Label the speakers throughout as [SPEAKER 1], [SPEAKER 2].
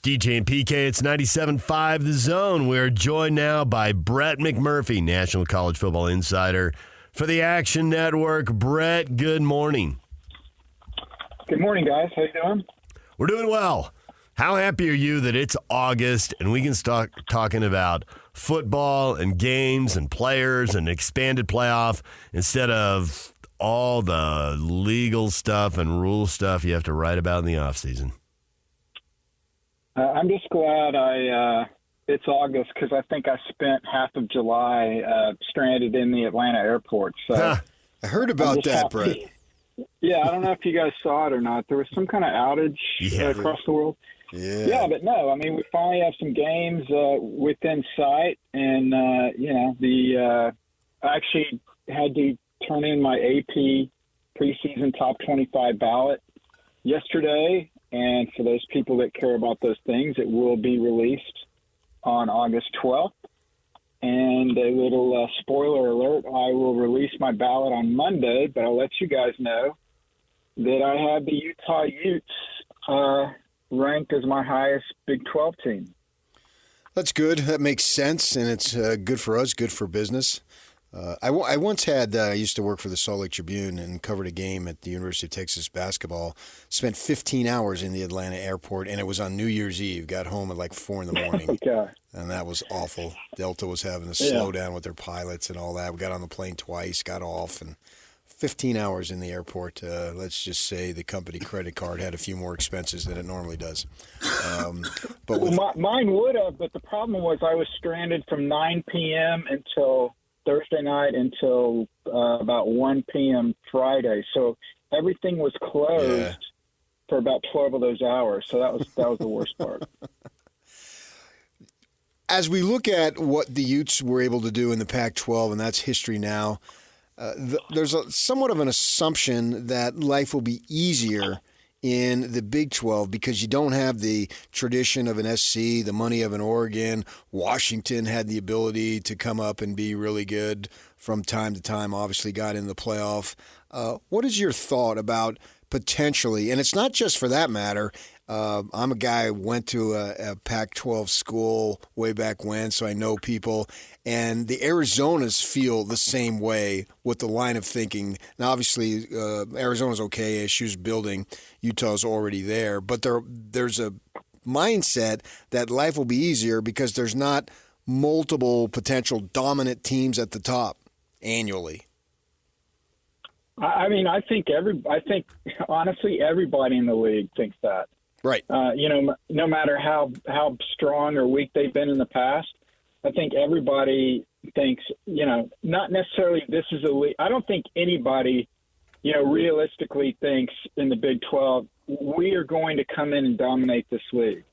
[SPEAKER 1] DJ and PK, it's 97.5 The Zone. We're joined now by Brett McMurphy, National College Football Insider for the Action Network. Brett, good morning.
[SPEAKER 2] Good morning, guys. How you doing?
[SPEAKER 1] We're doing well. How happy are you that it's August and we can start talking about football and games and players and expanded playoff instead of all the legal stuff and rule stuff you have to write about in the offseason?
[SPEAKER 2] I'm just glad it's August because I think I spent half of July stranded in the Atlanta airport. So
[SPEAKER 3] I heard about that, Brett.
[SPEAKER 2] Yeah, I don't know if you guys saw it or not. There was some kind of outage across the world. Yeah, but no, I mean, we finally have some games within sight, and I actually had to turn in my AP preseason top 25 ballot yesterday. And for those people that care about those things, it will be released on August 12th. And a little spoiler alert, I will release my ballot on Monday, but I'll let you guys know that I have the Utah Utes ranked as my highest Big 12 team.
[SPEAKER 3] That's good. That makes sense, and it's good for us, good for business. I once I used to work for the Salt Lake Tribune and covered a game at the University of Texas basketball. Spent 15 hours in the Atlanta airport, and it was on New Year's Eve. Got home at like 4 in the morning, and that was awful. Delta was having to slow down with their pilots and all that. We got on the plane twice, got off, and 15 hours in the airport. Let's just say the company credit card had a few more expenses than it normally does.
[SPEAKER 2] Mine would have, but the problem was I was stranded from 9 p.m. until Thursday night until about 1 p.m. Friday. So everything was closed for about 12 of those hours. So that was the worst part.
[SPEAKER 3] As we look at what the Utes were able to do in the Pac-12, and that's history now, there's somewhat of an assumption that life will be easier in the Big 12 because you don't have the tradition of an SC, the money of an Oregon. Washington had the ability to come up and be really good from time to time, obviously got in the playoff. What is your thought about potentially, and it's not just for that matter, I'm a guy who went to a Pac-12 school way back when, so I know people. And the Arizonas feel the same way with the line of thinking. Now, obviously, Arizona's okay, issues building. Utah's already there. But there's a mindset that life will be easier because there's not multiple potential dominant teams at the top annually.
[SPEAKER 2] I mean, I think honestly everybody in the league thinks that.
[SPEAKER 3] Right.
[SPEAKER 2] No matter how strong or weak they've been in the past, I think everybody thinks, not necessarily this is a league. I don't think anybody, realistically thinks in the Big 12, we are going to come in and dominate this league.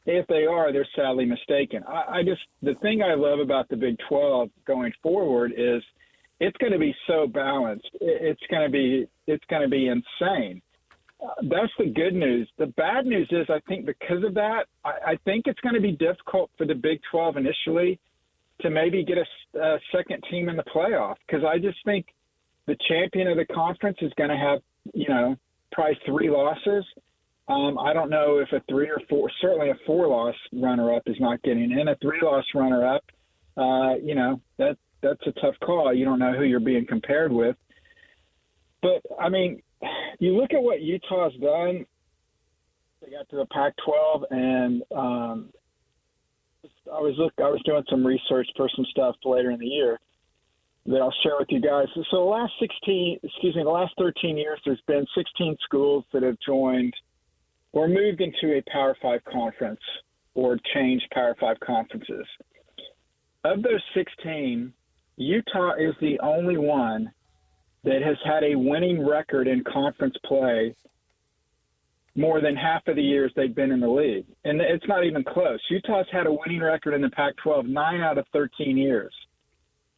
[SPEAKER 2] If they are, they're sadly mistaken. The thing I love about the Big 12 going forward is it's going to be so balanced. It's going to be insane. That's the good news. The bad news is I think because of that, I think it's going to be difficult for the Big 12 initially to maybe get a second team in the playoff because I just think the champion of the conference is going to have, probably 3 losses. I don't know if a 3 or 4, certainly a 4-loss runner-up is not getting in. A 3-loss runner-up, that's a tough call. You don't know who you're being compared with. But, I mean, you look at what Utah's done. They got to the Pac-12, and I was doing some research for some stuff later in the year that I'll share with you guys. So the last 13 years, there's been 16 schools that have joined or moved into a Power 5 conference or changed Power 5 conferences. Of those 16, Utah is the only one that has had a winning record in conference play more than half of the years they've been in the league. And it's not even close. Utah's had a winning record in the Pac-12 9 out of 13 years.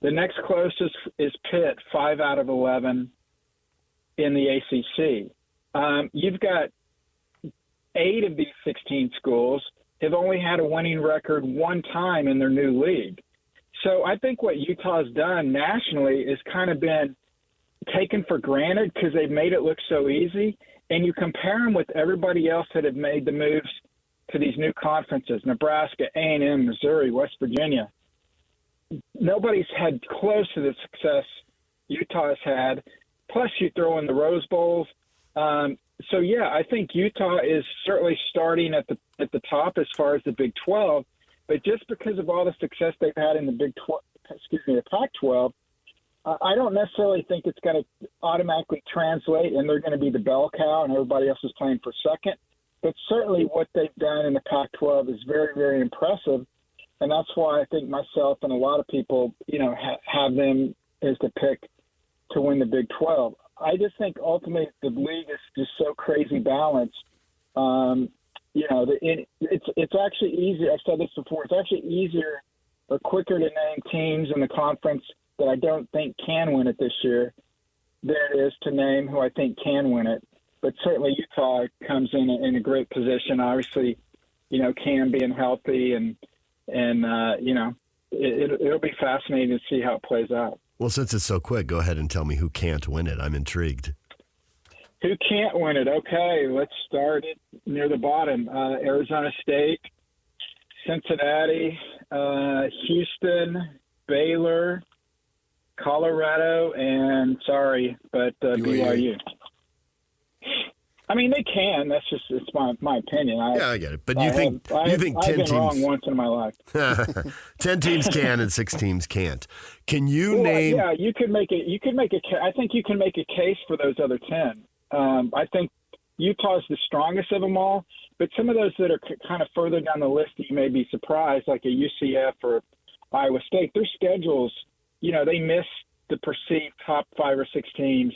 [SPEAKER 2] The next closest is Pitt, 5 out of 11 in the ACC. You've got 8 of these 16 schools have only had a winning record one time in their new league. So I think what Utah's done nationally is kind of been taken for granted because they've made it look so easy. And you compare them with everybody else that have made the moves to these new conferences, Nebraska, A&M, Missouri, West Virginia, nobody's had close to the success Utah has had. Plus, you throw in the Rose Bowls. So, yeah, I think Utah is certainly starting at the top as far as the Big 12. But just because of all the success they've had in the Pac-12, I don't necessarily think it's going to automatically translate and they're going to be the bell cow and everybody else is playing for second. But certainly what they've done in the Pac-12 is very, very impressive. And that's why I think myself and a lot of people, have them as the pick to win the Big 12. I just think ultimately the league is just so crazy balanced. It's actually easier. I've said this before. It's actually easier or quicker to name teams in the conference that I don't think can win it this year than it is to name who I think can win it. But certainly Utah comes in a great position. Obviously, Cam being healthy and it'll be fascinating to see how it plays out.
[SPEAKER 1] Well, since it's so quick, go ahead and tell me who can't win it. I'm intrigued.
[SPEAKER 2] Who can't win it? Okay, let's start it near the bottom. Arizona State, Cincinnati, Houston, Baylor, Colorado, and BYU. I mean, they can. That's just it's my opinion.
[SPEAKER 1] I get it. But you think 10
[SPEAKER 2] I've
[SPEAKER 1] teams?
[SPEAKER 2] I've been wrong once in my life.
[SPEAKER 1] 10 teams can and 6 teams can't. Can you name?
[SPEAKER 2] Yeah, you could make it. You could make a. I think you can make a case for those other 10. I think Utah's the strongest of them all, but some of those that are kind of further down the list, you may be surprised, like a UCF or Iowa State. Their schedules, they miss the perceived top 5 or 6 teams,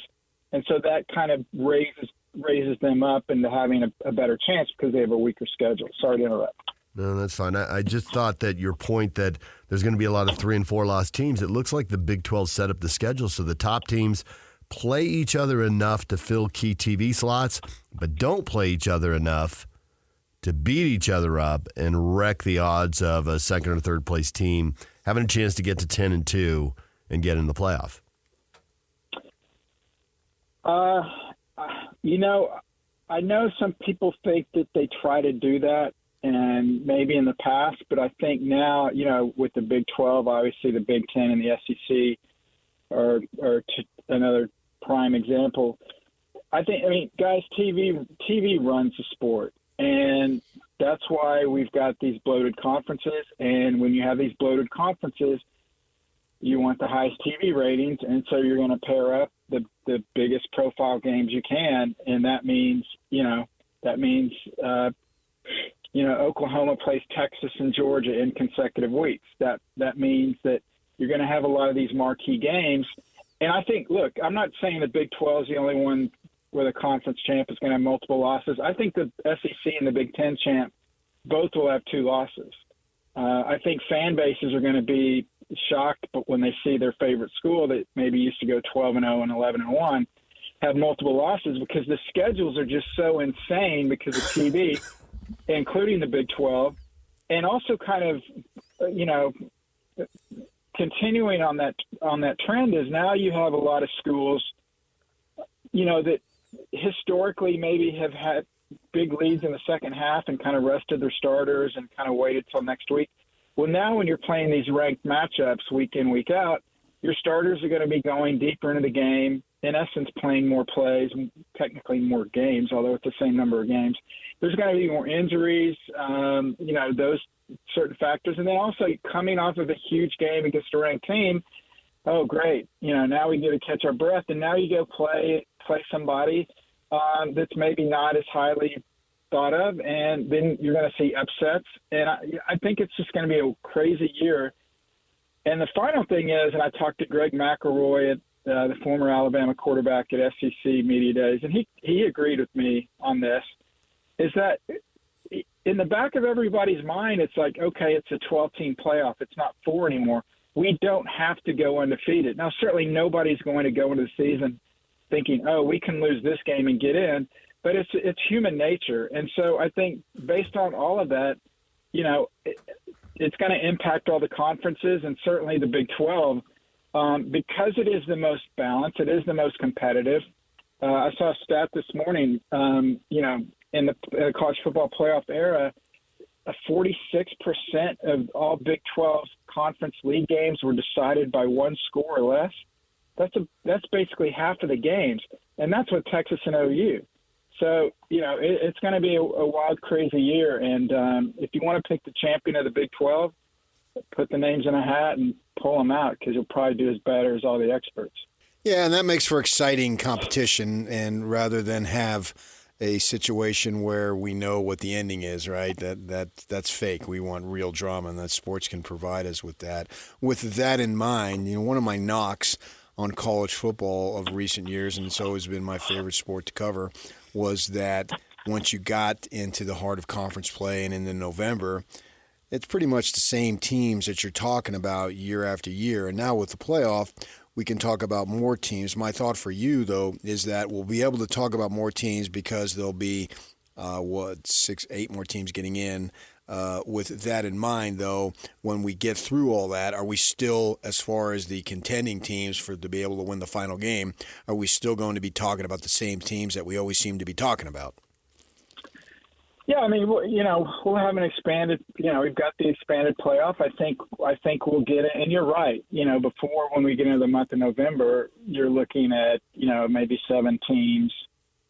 [SPEAKER 2] and so that kind of raises them up into having a better chance because they have a weaker schedule. Sorry to interrupt.
[SPEAKER 1] No, that's fine. I just thought that your point that there's going to be a lot of 3 and 4 loss teams, it looks like the Big 12 set up the schedule so the top teams play each other enough to fill key TV slots, but don't play each other enough to beat each other up and wreck the odds of a second or third place team having a chance to get to 10-2 and get in the playoff.
[SPEAKER 2] I know some people think that they try to do that, and maybe in the past, but I think now, with the Big 12, obviously the Big 10 and the SEC are another prime example. Guys, TV runs the sport, and that's why we've got these bloated conferences. And when you have these bloated conferences, you want the highest TV ratings, and so you're going to pair up the biggest profile games you can, and that means Oklahoma plays Texas and Georgia in consecutive weeks. That means that you're going to have a lot of these marquee games. And I think, look, I'm not saying the Big 12 is the only one where the conference champ is going to have multiple losses. I think the SEC and the Big 10 champ both will have 2 losses. I think fan bases are going to be shocked, but when they see their favorite school that maybe used to go 12-0 and 11-1 have multiple losses because the schedules are just so insane because of TV, including the Big 12, and also kind of, continuing on that trend is now you have a lot of schools, that historically maybe have had big leads in the second half and kind of rested their starters and kind of waited till next week. Well, now when you're playing these ranked matchups week in, week out, your starters are going to be going deeper into the game, in essence playing more plays, technically more games, although it's the same number of games. There's going to be more injuries, those certain factors. And then also coming off of a huge game against a ranked team, oh, great. Now we get to catch our breath, and now you go play somebody that's maybe not as highly thought of, and then you're going to see upsets. And I think it's just going to be a crazy year. And the final thing is, and I talked to Greg McElroy, the former Alabama quarterback at SEC Media Days, and he agreed with me on this, is that in the back of everybody's mind, it's like, okay, it's a 12-team playoff. It's not 4 anymore. We don't have to go undefeated. Now, certainly nobody's going to go into the season thinking, oh, we can lose this game and get in. But it's human nature. And so I think based on all of that, it's going to impact all the conferences and certainly the Big 12 because it is the most balanced. It is the most competitive. I saw a stat this morning, in the college football playoff era, 46% of all Big 12 conference league games were decided by one score or less. That's basically half of the games, and that's with Texas and OU. So, it's going to be a wild, crazy year. And if you want to pick the champion of the Big 12, put the names in a hat and pull them out, because you'll probably do as better as all the experts.
[SPEAKER 3] Yeah, and that makes for exciting competition, and rather than have a situation where we know what the ending is, right? That's fake. We want real drama, and that sports can provide us with that. With that in mind, one of my knocks on college football of recent years, and it's always been my favorite sport to cover, was that once you got into the heart of conference play and into November, it's pretty much the same teams that you're talking about year after year. And now with the playoff, we can talk about more teams. My thought for you, though, is that we'll be able to talk about more teams because there'll be, 6, 8 more teams getting in. With that in mind, though, when we get through all that, are we still, as far as the contending teams to be able to win the final game, are we still going to be talking about the same teams that we always seem to be talking about?
[SPEAKER 2] Yeah, I mean, we'll have an expanded. We've got the expanded playoff. I think we'll get it. And you're right. Before, when we get into the month of November, you're looking at maybe 7 teams,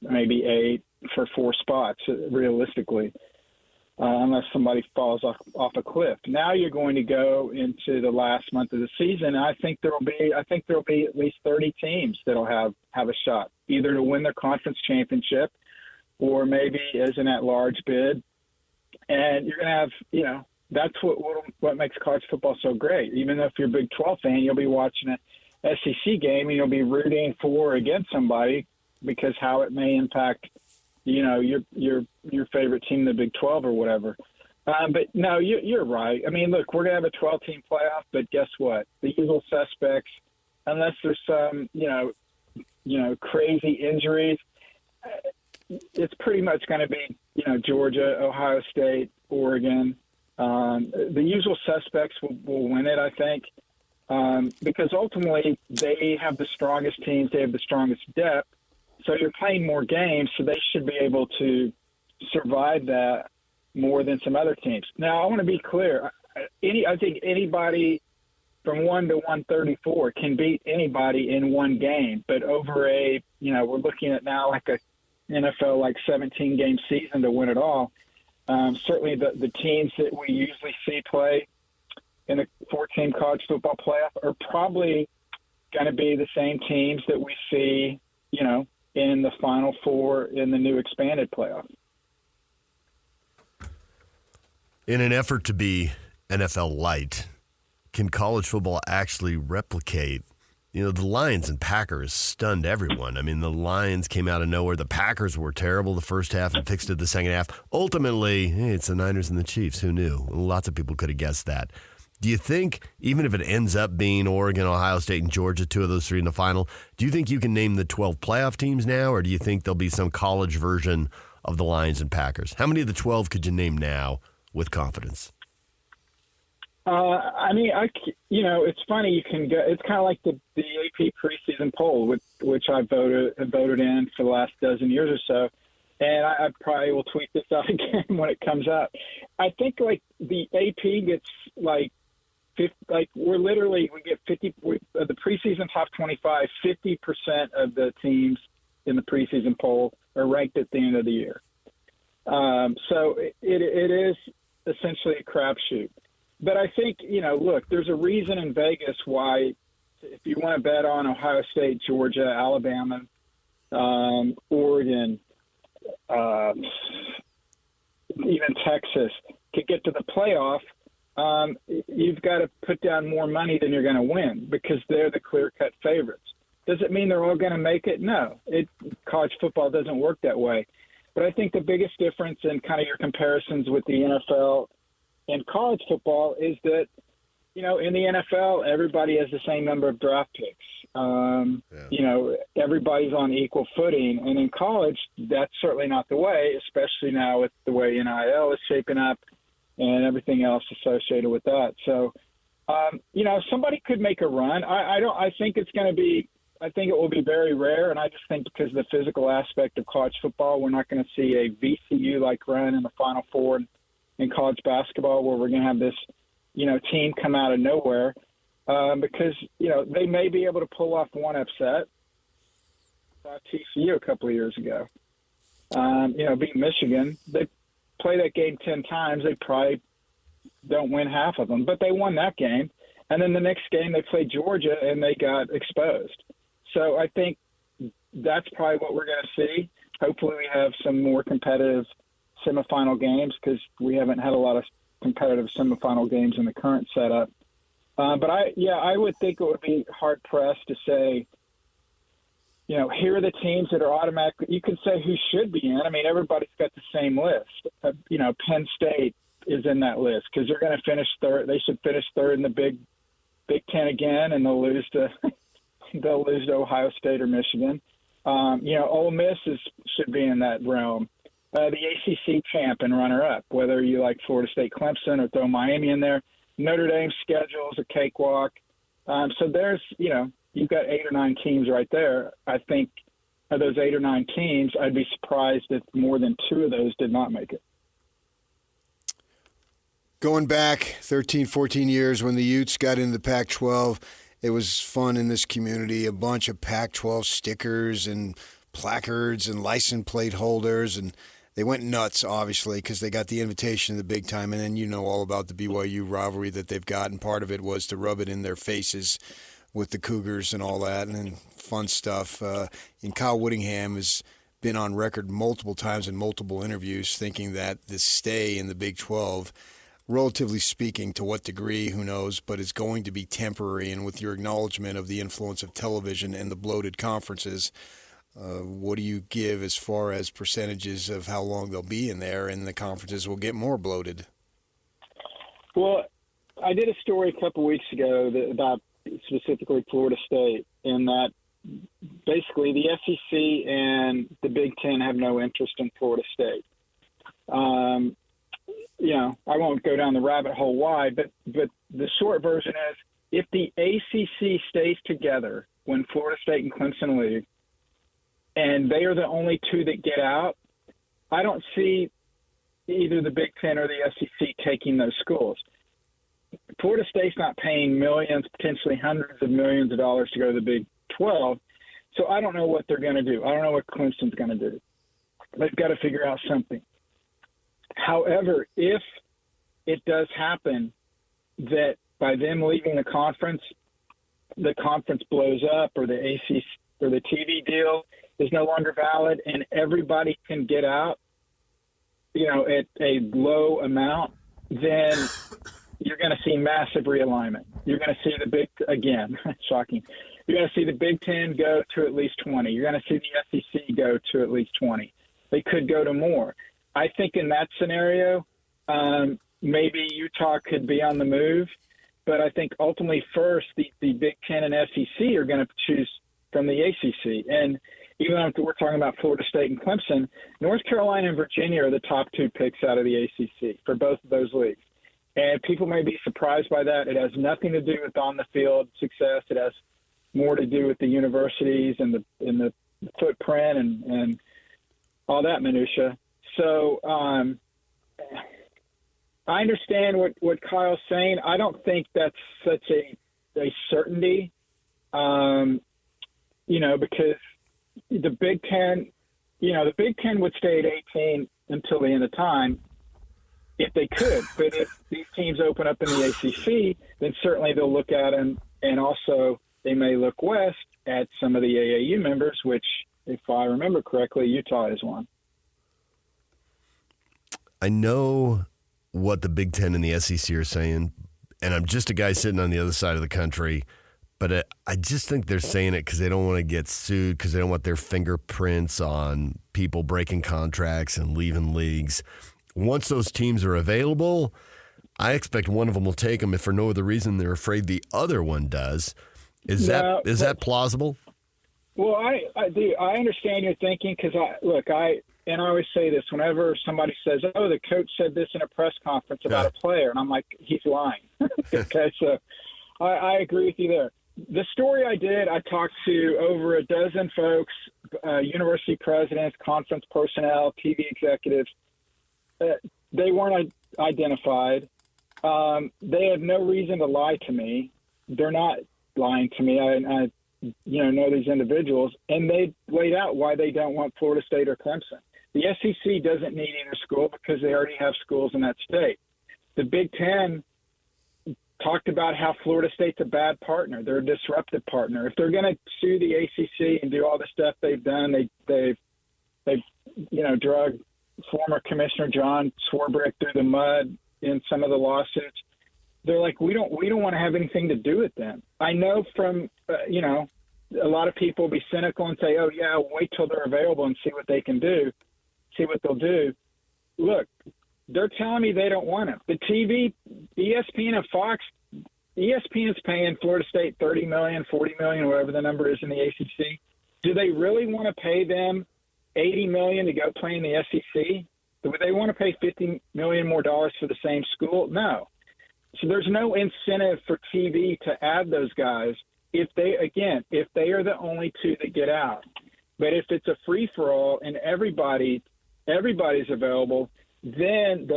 [SPEAKER 2] maybe 8 for 4 spots, realistically, unless somebody falls off a cliff. Now you're going to go into the last month of the season. And I think there'll be at least 30 teams that'll have a shot, either to win their conference championship, or maybe as an at-large bid. And you're going to have, that's what makes college football so great. Even though if you're a Big 12 fan, you'll be watching an SEC game and you'll be rooting for or against somebody because how it may impact, your favorite team in the Big 12 or whatever. But no, you're right. I mean, look, we're going to have a 12-team playoff, but guess what? The usual suspects, unless there's some, crazy injuries, it's pretty much going to be, Georgia, Ohio State, Oregon. The usual suspects will win it, I think, because ultimately they have the strongest teams. They have the strongest depth. So you're playing more games, so they should be able to survive that more than some other teams. Now, I want to be clear. I think anybody from 1 to 134 can beat anybody in one game. But over we're looking at now like a NFL 17-game season to win it all. Certainly the teams that we usually see play in the 14 college football playoff are probably going to be the same teams that we see, in the Final Four in the new expanded playoff.
[SPEAKER 1] In an effort to be NFL light, can college football actually replicate? The Lions and Packers stunned everyone. I mean, the Lions came out of nowhere. The Packers were terrible the first half and fixed it the second half. Ultimately, it's the Niners and the Chiefs. Who knew? Lots of people could have guessed that. Do you think, even if it ends up being Oregon, Ohio State, and Georgia, 2 of those 3 in the final, do you think you can name the 12 playoff teams now, or do you think there'll be some college version of the Lions and Packers? How many of the 12 could you name now with confidence?
[SPEAKER 2] It's funny. You can go. It's kind of like the AP preseason poll, which I voted in for the last dozen years or so, and I probably will tweet this out again when it comes out. I think the AP gets we get 50 the preseason top 25. 50% of the teams in the preseason poll are ranked at the end of the year. So it is essentially a crapshoot. But I think, look, there's a reason in Vegas why, if you want to bet on Ohio State, Georgia, Alabama, Oregon, even Texas, to get to the playoff, you've got to put down more money than you're going to win because they're the clear-cut favorites. Does it mean they're all going to make it? No. College football doesn't work that way. But I think the biggest difference in kind of your comparisons with the NFL and college football is that, in the NFL, everybody has the same number of draft picks. Everybody's on equal footing. And in college, that's certainly not the way, especially now with the way NIL is shaping up and everything else associated with that. So, somebody could make a run. I think it will be very rare. And I just think because of the physical aspect of college football, we're not going to see a VCU-like run in the Final Four in college basketball where we're going to have this, team come out of nowhere because, they may be able to pull off one upset. TCU a couple of years ago. Beat Michigan. They play that game 10 times. They probably don't win half of them, but they won that game. And then the next game they played Georgia and they got exposed. So I think that's probably what we're going to see. Hopefully we have some more competitive semifinal games because we haven't had a lot of competitive semifinal games in the current setup. But I would think it would be hard pressed to say, here are the teams that are automatically – you can say who should be in. I mean, everybody's got the same list. Penn State is in that list because they're going to finish third. They should finish third in the Big Ten again, and they'll lose to Ohio State or Michigan. Ole Miss should be in that realm. The ACC champ and runner-up, whether you like Florida State, Clemson, or throw Miami in there. Notre Dame's schedule is a cakewalk. So there's, you've got 8 or 9 teams right there. I think of those 8 or 9 teams, I'd be surprised if more than 2 of those did not make it.
[SPEAKER 3] Going back 13, 14 years when the Utes got into the Pac-12, it was fun in this community. A bunch of Pac-12 stickers and placards and license plate holders, and they went nuts, obviously, because they got the invitation to the big time. And then all about the BYU rivalry that they've got, and part of it was to rub it in their faces with the Cougars and all that, and fun stuff. And Kyle Whittingham has been on record multiple times in multiple interviews thinking that the stay in the Big 12, relatively speaking, to what degree, who knows, but it's going to be temporary. And with your acknowledgement of the influence of television and the bloated conferences, what do you give as far as percentages of how long they'll be in there and the conferences will get more bloated?
[SPEAKER 2] Well, I did a story a couple weeks ago about specifically Florida State, in that basically the SEC and the Big Ten have no interest in Florida State. I won't go down the rabbit hole why, but the short version is if the ACC stays together when Florida State and Clemson leave, and they are the only 2 that get out, I don't see either the Big Ten or the SEC taking those schools. Florida State's not paying millions, potentially hundreds of millions of dollars to go to the Big 12, so I don't know what they're going to do. I don't know what Clemson's going to do. They've got to figure out something. However, if it does happen that by them leaving the conference blows up, or the ACC or the TV deal is no longer valid, and everybody can get out, at a low amount, then you're going to see massive realignment. You're going to see shocking. You're going to see the Big Ten go to at least 20. You're going to see the SEC go to at least 20. They could go to more. I think in that scenario, maybe Utah could be on the move, but I think ultimately first the Big Ten and SEC are going to choose from the ACC. And even though we're talking about Florida State and Clemson, North Carolina and Virginia are the top 2 picks out of the ACC for both of those leagues. And people may be surprised by that. It has nothing to do with on-the-field success. It has more to do with the universities and the footprint and all that minutia. So I understand what Kyle's saying. I don't think that's such a certainty, because the Big Ten, the Big Ten would stay at 18 until the end of time if they could. But if these teams open up in the ACC, then certainly they'll look at them, and also they may look west at some of the AAU members, which, if I remember correctly, Utah is one.
[SPEAKER 1] I know what the Big Ten and the SEC are saying, and I'm just a guy sitting on the other side of the country, but I just think they're saying it because they don't want to get sued, because they don't want their fingerprints on people breaking contracts and leaving leagues. Once those teams are available, I expect one of them will take them if for no other reason they're afraid the other one does. Is that plausible?
[SPEAKER 2] Well, I understand your thinking, because I always say this whenever somebody says, "Oh, the coach said this in a press conference about a player," and I'm like, he's lying. Okay, so I agree with you there. The story I talked to over a dozen folks, university presidents, conference personnel, TV executives. They weren't identified. They have no reason to lie to me. They're not lying to me. I know these individuals, and they laid out why they don't want Florida State or Clemson. The SEC doesn't need either school because they already have schools in that state. The Big Ten talked about how Florida State's a bad partner. They're a disruptive partner. If they're going to sue the ACC and do all the stuff they've done, they've drug former Commissioner John Swarbrick through the mud in some of the lawsuits. They're like, we don't want to have anything to do with them. I know from a lot of people will be cynical and say, oh yeah, wait till they're available and see what they can do, see what they'll do. Look, they're telling me they don't want them. The TV, ESPN and Fox, ESPN is paying Florida State $30 million, $40 million, whatever the number is in the ACC. Do they really want to pay them $80 million to go play in the SEC? Would they want to pay $50 million more dollars for the same school? No. So there's no incentive for TV to add those guys if they are the only two that get out. But if it's a free-for-all and everybody's available, then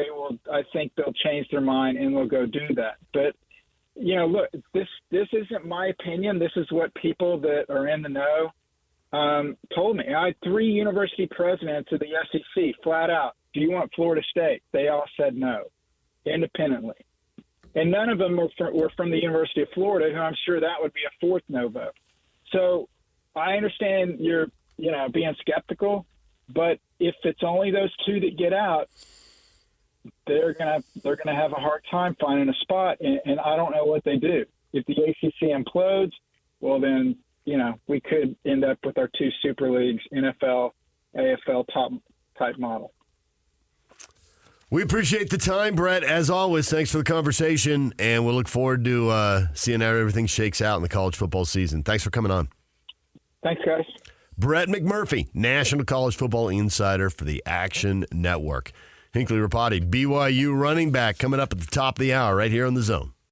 [SPEAKER 2] I think they'll change their mind and they'll go do that. But, look, this isn't my opinion. This is what people that are in the know told me. I had 3 university presidents of the SEC flat out, do you want Florida State? They all said no, independently. And none of them were from the University of Florida, who I'm sure that would be a 4th no vote. So I understand you're, being skeptical, but if it's only those 2 that get out, they're gonna have a hard time finding a spot, and I don't know what they do. If the ACC implodes, well then, we could end up with our 2 super leagues, NFL, AFL type model.
[SPEAKER 1] We appreciate the time, Brett. As always, thanks for the conversation, and we'll look forward to seeing how everything shakes out in the college football season. Thanks for coming on.
[SPEAKER 2] Thanks, guys.
[SPEAKER 1] Brett McMurphy, National College Football Insider for the Action Network. Hinckley Rapati, BYU running back, coming up at the top of the hour right here on The Zone.